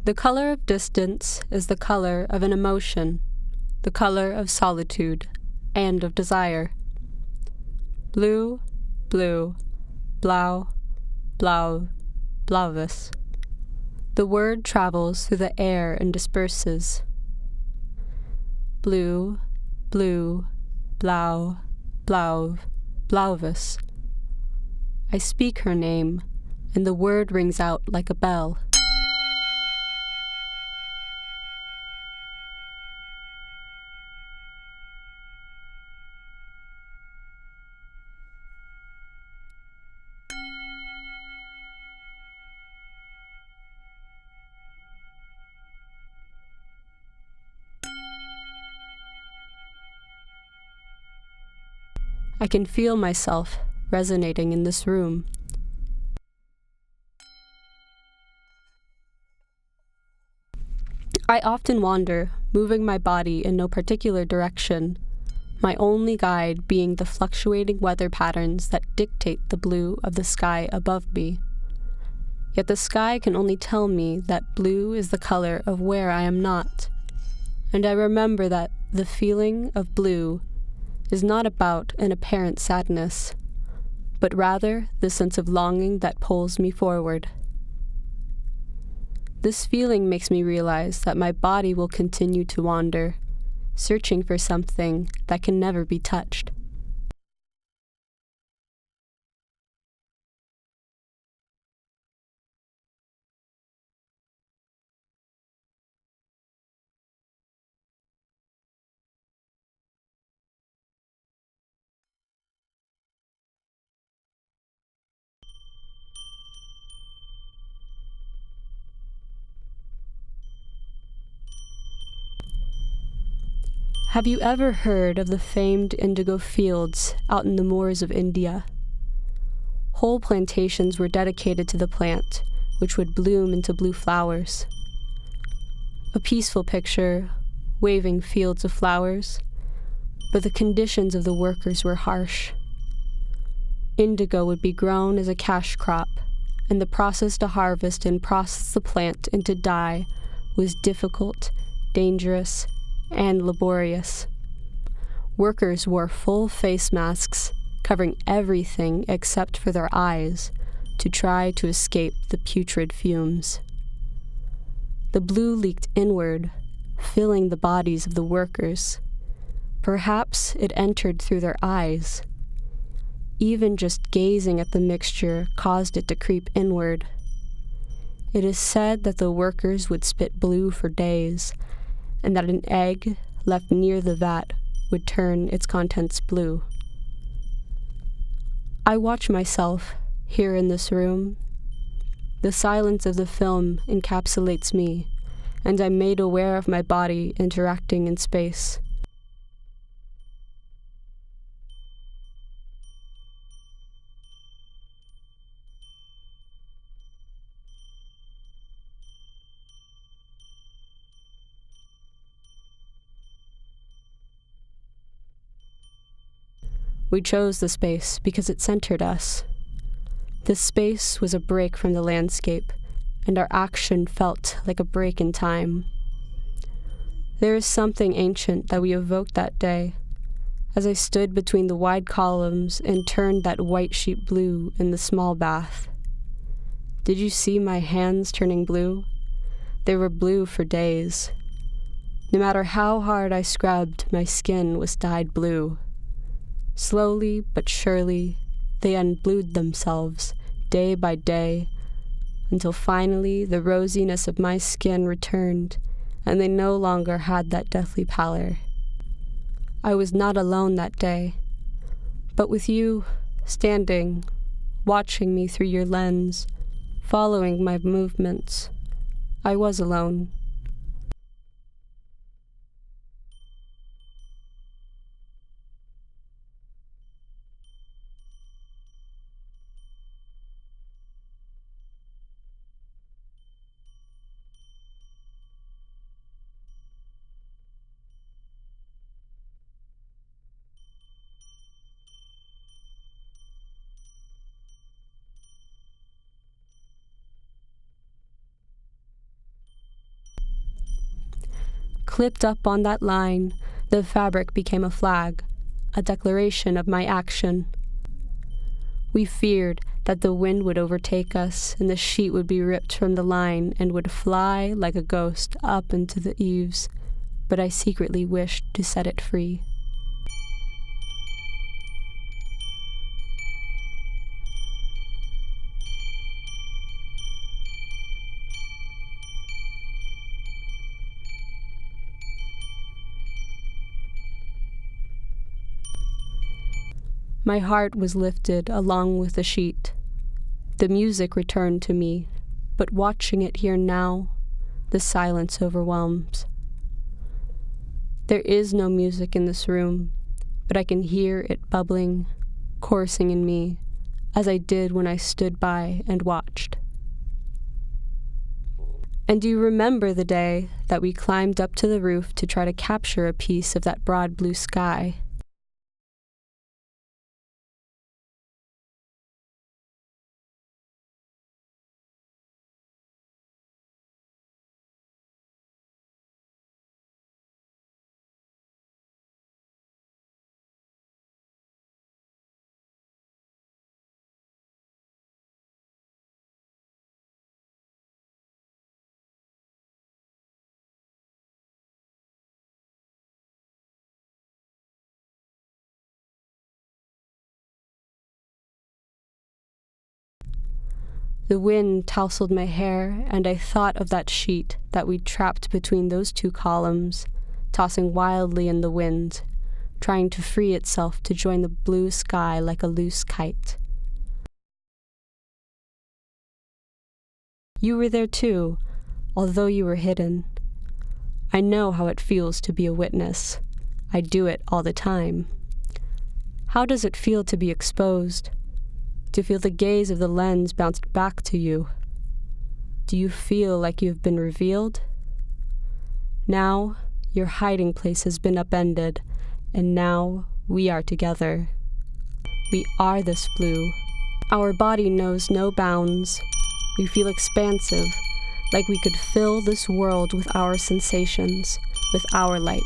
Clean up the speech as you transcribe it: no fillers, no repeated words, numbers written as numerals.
The color of distance is the color of an emotion, the color of solitude and of desire. Blue, blue, blau, blau, blauvis. The word travels through the air and disperses. Blue, blue, blau, blau, blauvis. I speak her name, and the word rings out like a bell. I can feel myself resonating in this room. I often wander, moving my body in no particular direction, my only guide being the fluctuating weather patterns that dictate the blue of the sky above me. Yet the sky can only tell me that blue is the color of where I am not, and I remember that the feeling of blue is not about an apparent sadness, but rather the sense of longing that pulls me forward. This feeling makes me realize that my body will continue to wander, searching for something that can never be touched. Have you ever heard of the famed indigo fields out in the moors of India? Whole plantations were dedicated to the plant, which would bloom into blue flowers. A peaceful picture, waving fields of flowers, but the conditions of the workers were harsh. Indigo would be grown as a cash crop, and the process to harvest and process the plant into dye was difficult, dangerous, and laborious. Workers wore full face masks, covering everything except for their eyes, to try to escape the putrid fumes. The blue leaked inward, filling the bodies of the workers. Perhaps it entered through their eyes. Even just gazing at the mixture caused it to creep inward. It is said that the workers would spit blue for days, and that an egg left near the vat would turn its contents blue. I watch myself here in this room. The silence of the film encapsulates me, and I'm made aware of my body interacting in space. We chose the space because it centered us. This space was a break from the landscape, and our action felt like a break in time. There is something ancient that we evoked that day, as I stood between the wide columns and turned that white sheet blue in the small bath. Did you see my hands turning blue? They were blue for days. No matter how hard I scrubbed, my skin was dyed blue. Slowly but surely, they unblued themselves, day by day, until finally the rosiness of my skin returned, and they no longer had that deathly pallor. I was not alone that day, but with you, standing, watching me through your lens, following my movements, I was alone. clipped up on that line, the fabric became a flag, a declaration of my action. We feared that the wind would overtake us and the sheet would be ripped from the line and would fly like a ghost up into the eaves, but I secretly wished to set it free. My heart was lifted along with the sheet. The music returned to me, but watching it here now, the silence overwhelms. There is no music in this room, but I can hear it bubbling, coursing in me, as I did when I stood by and watched. And do you remember the day that we climbed up to the roof to try to capture a piece of that broad blue sky? The wind tousled my hair, and I thought of that sheet that we'd trapped between those two columns, tossing wildly in the wind, trying to free itself to join the blue sky like a loose kite. You were there too, although you were hidden. I know how it feels to be a witness. I do it all the time. How does it feel to be exposed? To feel the gaze of the lens bounced back to you? Do you feel like you've been revealed? Now, your hiding place has been upended, and now we are together. We are this blue. Our body knows no bounds. We feel expansive, like we could fill this world with our sensations, with our light.